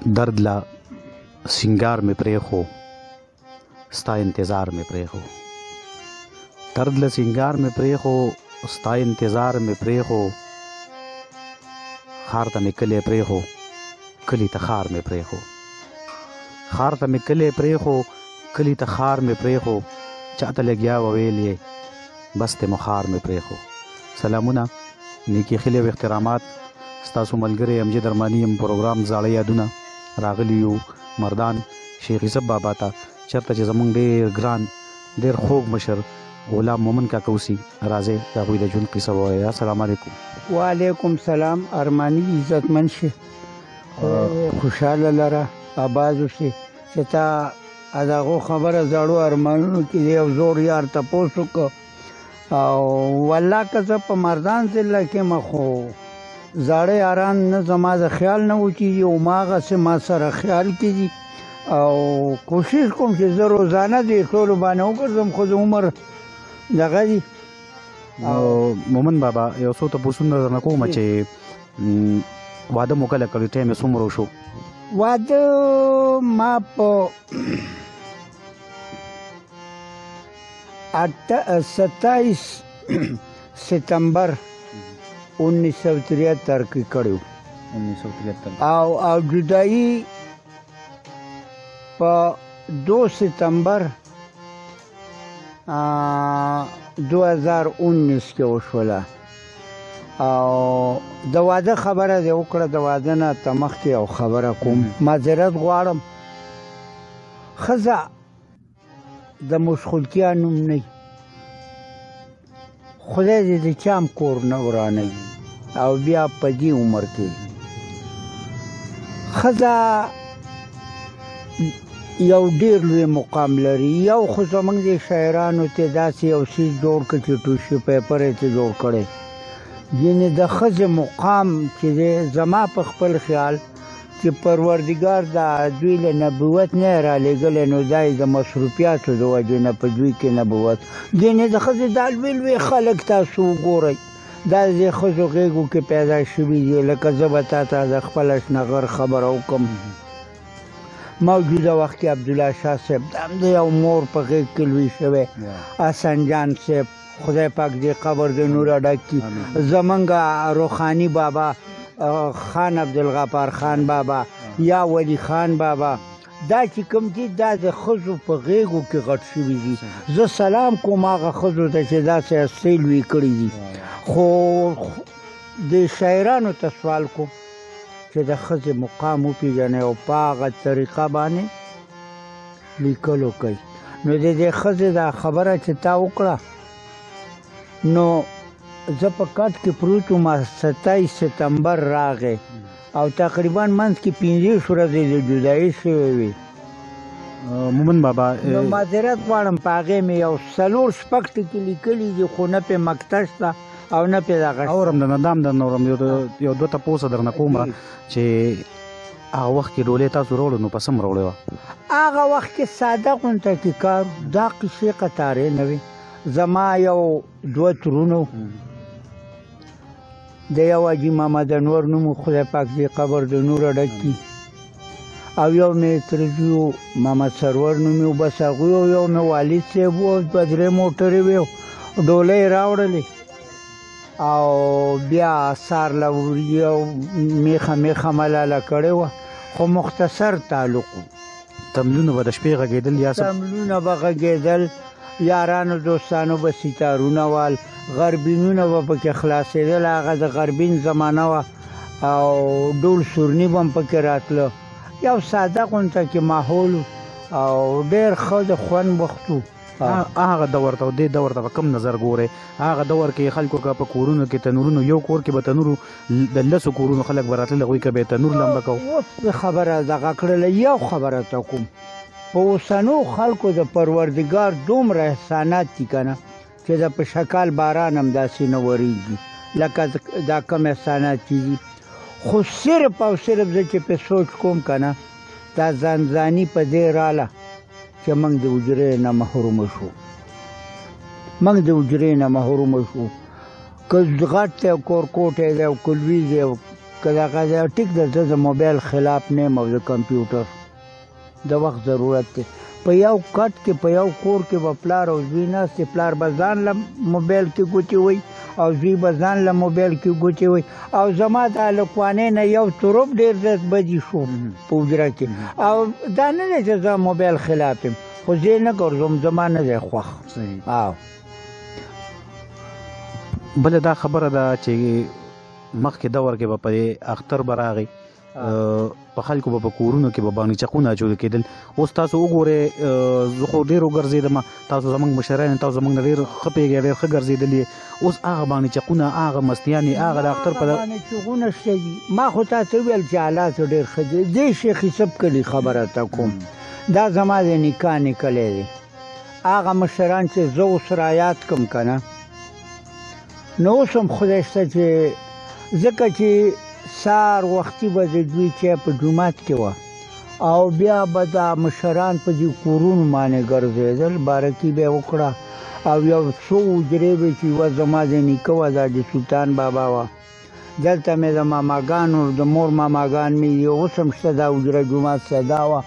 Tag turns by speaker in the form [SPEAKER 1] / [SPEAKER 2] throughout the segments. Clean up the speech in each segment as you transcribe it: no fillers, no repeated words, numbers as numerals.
[SPEAKER 1] درد لا سنگار میں پریخو ستا انتظار میں پریخو درد لا سنگار میں پریخو ستا انتظار میں پریخو خار ته مې کلی پریخو کلی ته خار مې پریخو خار ته مې کلی پریخو کلی ته خار مې پریخو چاته لګیا و ویلې بس ته مخار مې پریخو. سلامونه نیکی خیلی و احترامات ستاسو ملګری امجد ارمانی یم پروګرام زاړه یادونه راغلی یو مردان شیخ یوسف بابا ته چېرته چې زموږ ډېر ګران ډېر خوږ مشر غلام مومن کاکا اوسي راځئ د هغوی د ژوند قصه ووایه. السلام علیکم.
[SPEAKER 2] وعلیکم سلام. ارمانی عزتمن شي خوشحاله لره آباد اوسې چې تا د هغو خبره زړو ارمانونو کې د یو زوړ یار تپوس وکړو او والله که زه په مردان ضلع کې یم خو زاړه یاران نه زما د خیال نه وچېږي او هماغسې ما سره خیال کېږي او کوشش کوم چې زه روزانه دې ټولو باندې وګرځم خو د عمر دغه دي.
[SPEAKER 1] مومن بابا یو څو تپوسونه درنه کومه چې واده مو کله کړی ټایم یې څومره وشو؟
[SPEAKER 2] واده ما په 27 ستمبر 1973 کې کړی و او جدایي په 2 ستمبر 2019 کې وشوله او د واده خبره دې وکړه. د واده نه ته مخکې یو خبره کوم معذرت غواړم. ښځه د مشغولتیا نوم نه خدای دې د چا هم کور نه ورانوي او بیا په دې عمر کې ښځه یو ډېر لوی مقام لري. یو خو زموږ د شاعرانو ته داسې یو څیز جوړ کړه چې ټوشي پیپر یې ته جوړ کړی یعنې د ښځې مقام چې دی زما په خپل خیال چې پروردګار د دوی له نبوت نه یې رالېږلی نو دا یې د مصروفیاتو د وجې نه په دوی کې نبوت یعنې د ښځې دا لوی لوی خلک تاسو وګورئ دا د ښځو غېږو کې پیدا شوي دي. لکه زه به تا ته د خپل اشنغر خبره وکړم موجوده وخت کې عبدالله شاه صاحب دا هم د یو مور په غېږ کې لوی شوی حسن جان صاحب خدای پاک دې قبر د نوره ډک کړي زمونږ روحاني بابا خان عبدالغفار خان بابا یا ولی خان بابا دا چې کوم دي دا د ښځو په غېږو کې غټ شوي دي. زه سلام کوم هغه ښځو ته چې داسې هستۍ لوی کړي دي خو د شاعرانو ته سوال کوم چې د ښځې مقام وپېژنئ او په هغه طریقه باندې لیکلو کوي. نو د دې ښځې دا خبره چې تا وکړه نو زه په کټ کې پروت وم 27 ستمبر راغی او تقریبا منځ کې 15 ورځې د جدایي شوې وې.
[SPEAKER 1] مومن بابا
[SPEAKER 2] نو معذرت غواړم په هغې مې یو 4 شپږ ټکي لیکلي دي خو نه پې مکته شته او نه پې دغه
[SPEAKER 1] اورم د ندام درنه اورم یو دوه تپوسه درنه کومه چې هغه وخت کې ډولۍ تاسو راوړو نو په څه راوړې وه؟
[SPEAKER 2] هغه وخت کې ساده غونته کې کار دا قصې قطارې نه وې. زما یو 2 ترونه د یو حاجي محمد انور نوم خدای پاک دې قبر د نوره ډک کړي او یو مې ترزي محمد سرور نوم یې بس هغوی او یو مې والد صاحب و 2 موټرې وې ډولۍ راوړلې او بیا سار له یو میخه ملاله کړې وه خو مختصر تعلق و.
[SPEAKER 1] تملونه به د شپې غږېدل یا
[SPEAKER 2] تملونه به غږېدل یارانو دوستانو به ستارونه وال غربینونه به پکې خلاصېدل هغه د غربین زمانه وه او ډول سورني به هم پکې راتله یو ساده غونته کې ماحول او ډېر ښه د خوند وخت و.
[SPEAKER 1] هغه دور ته دې دور ته په کم نظر ګورئ؟ هغه دور کې خلکو که په کورونو کې تنورونو یو کور کې به تنورو د 10 کورونو خلک به راتلل هغوی که به یې تنور لمبه کو.
[SPEAKER 2] اوس خبره دغه کړله یو خبره ته کوم په اوسنو خلکو د پروردګار دومره احسانات دي که نه چې د په شکال باران هم داسې نه ورېږي لکه دا کم احسانات چې دي خو صرف او صرف زه چې پې سوچ کوم که نه دا ځانځاني په دې راله چې موږ د حجرې نه محرومه شو که غټ دی او کورکوټی دی او که لوی دی که دغه ټیک ده زه د موبایل خلاف نه یم او د کمپیوټر د وخت ضرورت دی په یو کټ کې په یو کور کې به پلار او زوی ناست دي پلار به ځان له موبایل کې ګوتې وي او زوی به ځان له موبایل کې ګوتې وي او زما د هلکوانۍ نه یو تروپ ډېر زیات بدي شو په حجره کې او دا نه دی چې زه موبایل خلاف یم خو زه یې نه ګرځوم زما نه دی خوښ او
[SPEAKER 1] بله دا خبره ده چې مخکې دور کې به په اختر به راغی په خلکو به په کورونو کې به بانچقونه اچول کېدل اوس تاسو وګورئ زه خو ډېر وګرځېدم تاسو زموږ مشران تاسو زموږ نه ډېر ښه پوهېږئ ډېر ښه ګرځېدلي اوس هغه بانچقونه هغه مستیانې هغه د اختر په
[SPEAKER 2] بانچقونه شته دي ما خو تاسو وویل چې حالات ډېر ښه دي دې شیخ یوسف کلي خبره ته کوم دا زما د نکاح نکلی دی هغه مشران چې زه اوس رایاد کړم که نه نو اوس هم خدای شته چې ځکه چې سار وختي به د دوی چای په جومات کې وه او بیا به دا مشران په دې کورونو باندې ګرځېدل بارکي به یې وکړه او یو څو حجرې به چې یوه زما د نیکه وه دا د سلطان بابا وه دلته مې د ماماګانو د مور ماماګان مې اوس هم شته دا حجره جومات سیدا وه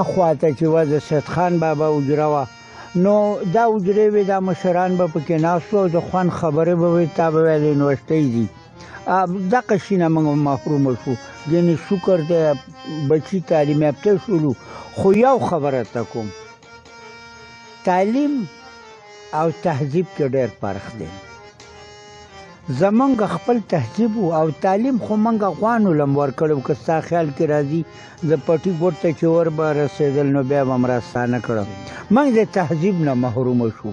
[SPEAKER 2] اخواته چې وه د سید خان بابا حجره وه نو دا حجرې وې دا مشران به پکې ناست وو د خوند خبرې به وې تا به ویل یونیورسټۍ دي دغه شي نه موږ محرومه شو یعنې شکر دی بچي تعلیم یافته شولو خو یو خبره ته کوم تعلیم او تهذیب کې ډېر فرق دی زمونږ خپل تهذیب او تعلیم خو موږ افغانو لم ورکړو که ستا خیال کې راځي د پټي ګوټ ته چې ور به رسېدل نو بیا به مرسته نه کړم موږ د تهذیب نه محرومه شو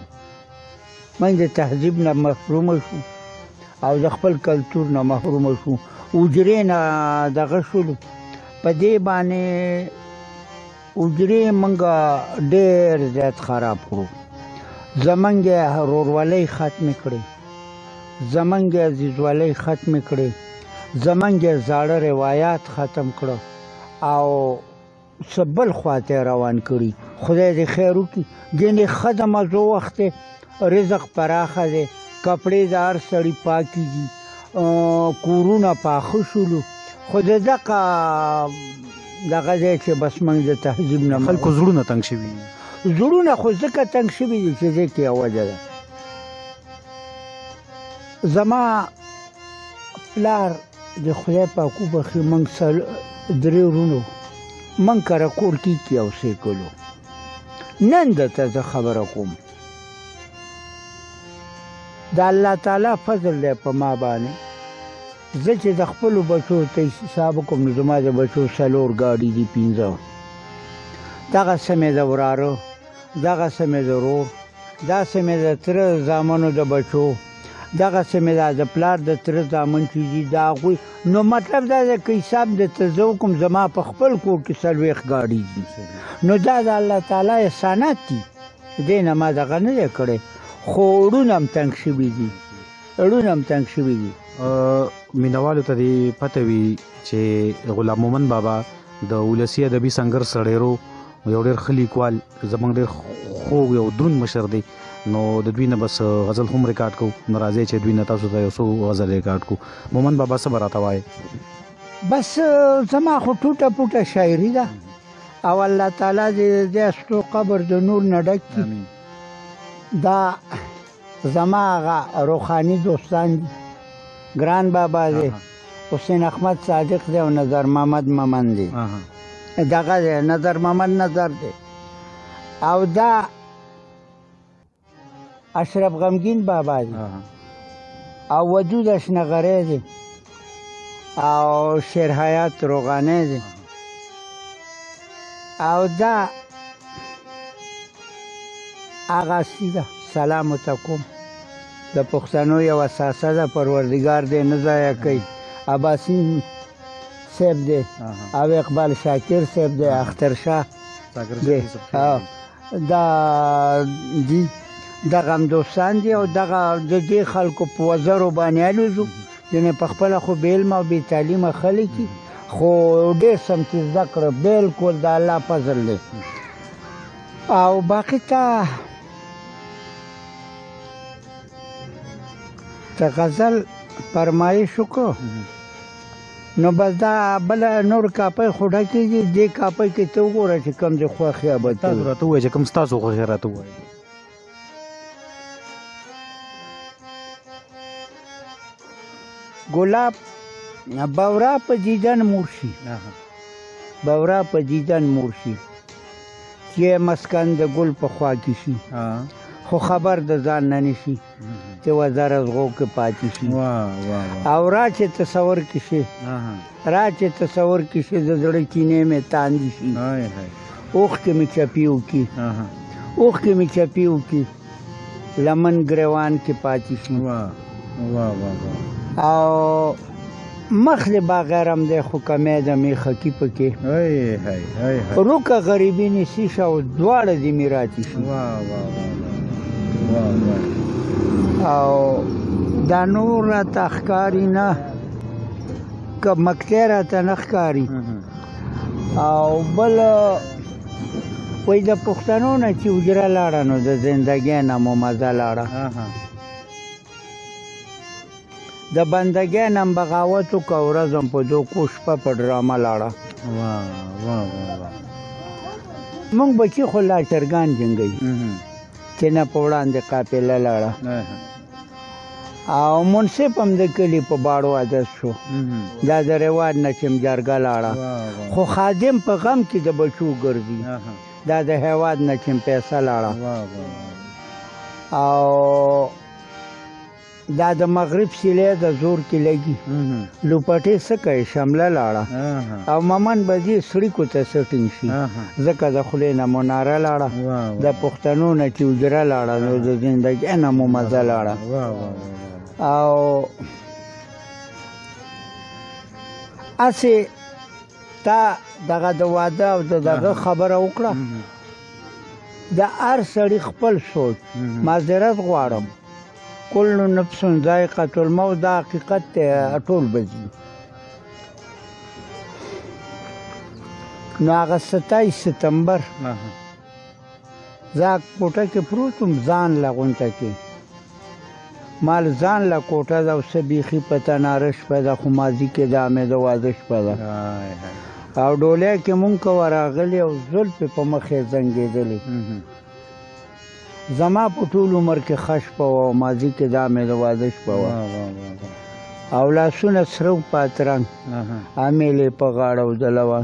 [SPEAKER 2] موږ د تهذیب نه محرومه شو او د خپل کلتور نه محرومه شو حجرې نه دغه شولو په دې باندې حجرې موږ ډېر زیات خراب کړو زمونږ ورورولۍ ختمې کړې زمونږ عزیزولۍ ختمې کړې زمونږ زاړه روایات ختم کړه او څه بل خواته روان کړي خدای دې خیر وکړي ځینې ښه د مزو وخت دی رزق پراخه دی کپړې د هر سړي پاکې دي کورونه پاخه شولو خو د دغه دی چې بس موږ د تهذیب نه
[SPEAKER 1] خلکو زړونه تنګ شوي
[SPEAKER 2] زړونه خو ځکه تنګ شوي دي چې دې کې یوه وجه ده زما پلار د خدای پاک وبخښي موږ 3 وروڼو موږ کره کور کې اوسېږلو نن درته زه خبره کوم د الله تعالی فضل دی په ما باندې زه چې د خپلو بچو ته حساب وکړم نو زما د بچو 4 ګاډي دي 15 دغسې مې د وراره دغسې مې د ورور داسې مې د تره زامنو د بچو دغسې مې د پلار د تره زامن چې دي د هغوی نو مطلب دا دی که حساب درته زه وکړم زما په خپل کور کې 40 ګاډي دي نو دا د الله تعالی احسانات دي دې نه ما دغه نه دی کړی خو اړونه هم تنګ شوي دي اړونه هم تنګ شوي دي
[SPEAKER 1] مینوالو ته دې پته وي چې غلام محمد بابا د ولسي ادبي سنګر سړیرو یو ډېر ښه لیکوال زموږ ډېر خوږ یو دروند مشر دی نو د دوی نه بس غزل هم ریکارډ کوو نو راځئ چې دوی نه تاسو ته یو څو غزل ریکارډ کوو محمد بابا څه به راته وایې
[SPEAKER 2] بس زما خو ټوټه پوټه شاعري ده او الله تعالی دې د استو قبر د نور نه ډک کړي دا زما هغه روحاني دوستان دي ګران بابا دی حسین احمد صادق دی او نظر محمد ممن دی دغه دی نظر محمد نظر دی او دا اشرف غمگین بابا دی او ودود اشنغری دی او شیر حیات روغانی دی او دا آغاسی ده سلام تکوم د پښتنو یو اساسه ده پروردګار دې نه ضایع کوي عباسین صاحب دی او اقبال شاکر صاحب دی اختر شاه دا دی دغه هم دوستان دي او دغه د دې خلکو په وزرو باندې الوزو یعنې په خپله خو بې علمه او بې تعلیمه خلک دي خو ډېر سمتي زده کړه بلکل د الله فضل دی او باقي ته غزل فرمایش وکړو نو بس دا بله نور کاپۍ خو ډکېږي دې کاپۍ کې ته وګوره چې کوم دې خوښ یا به
[SPEAKER 1] تاسو راته ووایئ چې کوم ستاسو خوښې راته ووایئ.
[SPEAKER 2] ګلاب بورا په دیدن مور شي، بورا په دیدن مور شي، چې مسکن د ګل په خوا کې شي، خو خبر د ځان نه نشي چې وزر ازغو کې پاتې شي. او را چې تصور کې شي، را چې تصور کې شي د زړه کینې مې تاندې شي، اوښکې مې چپي وکړي، اوښکې مې چپي وکړي، لمن ګریوان کې پاتې شي. او مخ دې باغرم دی خو کمی د میخه کې پکې روکه غریبي نیسي شه او دواړه دې مې راتې شي. او دا نور راته ښکاري نه که مکتی راته نه ښکاري. او بل وایي د پښتنو نه چې حجره لاړه نو د زندګۍ نه مو مزه لاړه، د بندګۍ نه بغاوت وکړه ورځم په دوکو شپه په ډرامه لاړه. مونږ بچي خو لا چرګان جنګوي چې نه په وړاندې قافله لاړه. او منصف هم د کلي په باړو عادت شو، دا د رواج نه چې جرګه لاړه، خو خادم په غم کې د بچو ګرځي، دا د هیواد نه چې پیسه لاړه. او دا د مغرب سیلې د زور کې لګي، لوپټې څه کوي شمله لاړه، او ممن به دې سړیکو ته سټینګ شي، ځکه د خولې نه مو ناره لاړه، د پښتنو نه چې حجره لاړه نو د زندګۍ نه مو مزه لاړه. او هسې تا دغه د واده او د دغه خبره وکړه، د هر سړي خپل سوچ، معذرت غواړم، کل نفس ذائقة الموت دا حقیقت ته ټول بځي. نو هغه 27 ستمبر زه کوټه کې پروت وم، ځان له غونټه کې مال ځان له کوټه ده او څه بیخي پته ناره شپه ده، خو ماضي کې د امید واده شپه ده. او ډولۍ کې مونږ که راغلي او زلفې په مخ یې زنګېدلې، زما په ټول عمر کې ښه شپه وه او ماضي کې دا مې د واده شپه وه. او لاسونه سره و پات رنګ، امیل یې په غاړه وځله وه،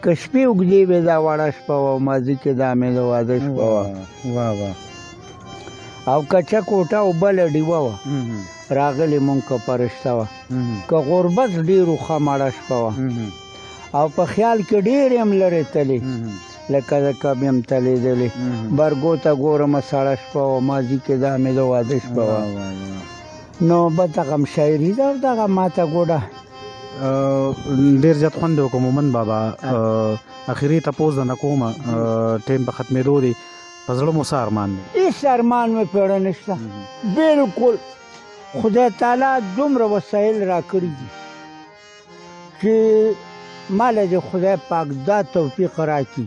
[SPEAKER 2] که شپې اوږدې وې دا وړه شپه وه او ماضي کې دا مې د واده شپه وه. او کچه کوټه او بله ډیوه وه، راغلې مونږ که پرشته وه، که غربت ډېرو ښه مړه شپه وه. او په خیال کې ډېر یم لرې تلې، لکه د کب یم تلېدلې، برګو ته ګورمه سړه شپه وه، ماضي کې دا مې د واده شپه وه. نو به دغه شاعري ده او دغه ماته ګوډه
[SPEAKER 1] ډېر زیات خوند یې وکړو مومن بابا. اخري تپوس نه کومه، ټایم په ختمېدو دی، په زړه مو څه ارمان دی؟
[SPEAKER 2] هېڅ ارمان مې پیړه نشته، بلکل خدای تعالی دومره وسایل راکړي دي چې ماله د خدای پاک دا توفیق راکړي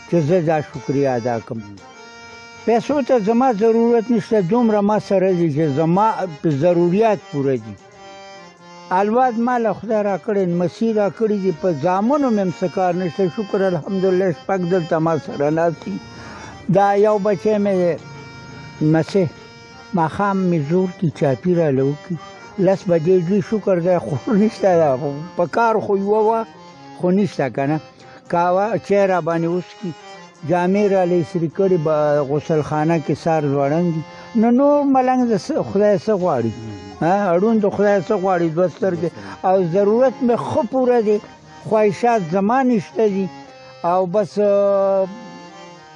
[SPEAKER 2] چې زه دا شکریه ادا کړم. پیسو ته زما ضرورت نشته، دومره ما سره دي چې زما ضروریات پوره دي. الواد ماله خدای راکړی، نمسي راکړي دي، په زامنو مې هم څه کار نشته، شکر الحمدلله شپږ دلته ما سره ناست دي. دا یو بچی مې نمسی ماښام مې زور کړي چاپي راله وکړي، 10 بجې دوی شکر دی خو نشته، په کار خو یوه وه خو نشته که نه، کاوه چای را باندې وڅکي، جامې راله استري کړي، غسل خانه کې سار ځوړند دي. نو نور ملنګ د خدای څه غواړي، اړون د خدای څه غواړي، 2 سترګې. او ضرورت مې ښه پوره دی، خواهشات زما نشته دي، او بس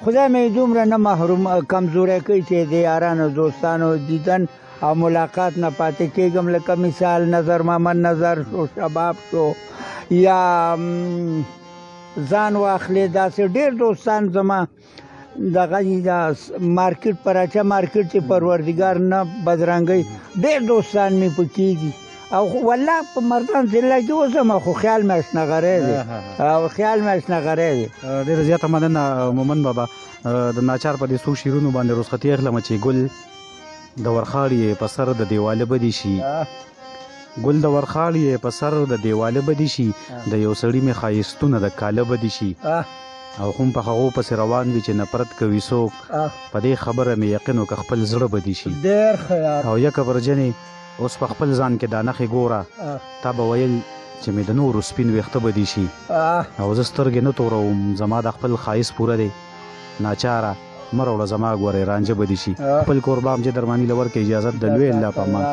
[SPEAKER 2] خدای مې دومره نه محروم کمزوری کوي چې د یارانو دوستانو دیدن او ملاقات نه پاتې کېږم. لکه مثال نظر محمد نظر شو، شباب شو، یا ځان واخلې، داسې ډېر دوستان زما دغه دا مارکیټ پراچه مارکیټ چې پروردګار نه بدرنګوي، ډېر دوستان مې پکې دي. او والله په مردان ضلع کې اوسم، خو خیال مې اشنغری دی، او خیال مې اشنغری دی.
[SPEAKER 1] ډېره زیاته مننه مومن بابا. د ناچار په دې څو شعرونو باندې رخصتي اخلم چې ګل د ورخاړې په سر د دیواله بدې شي، ګل د ورخاړ یې په سر د دیواله بدی شي د یو سړي مې ښایستونه د کاله بدی شي او هم په هغو پسې روان وي چې نفرت کوي څوک په دې خبره مې یقین وکړه خپل زړه بدی شي
[SPEAKER 2] ډېر ښه یار
[SPEAKER 1] او یکه برجنې اوس په خپل ځان کې دا نښې ګوره تا به ویل چې مې د نورو سپین ویښته بدي شي او زه سترګې نه توروم زما د خپل ښایست پوره دی ناچاره مه راوړه زما ګورې رانجه بدي شي خپل کوربام چې درماني له ورکړې اجازت د لوی الله په امان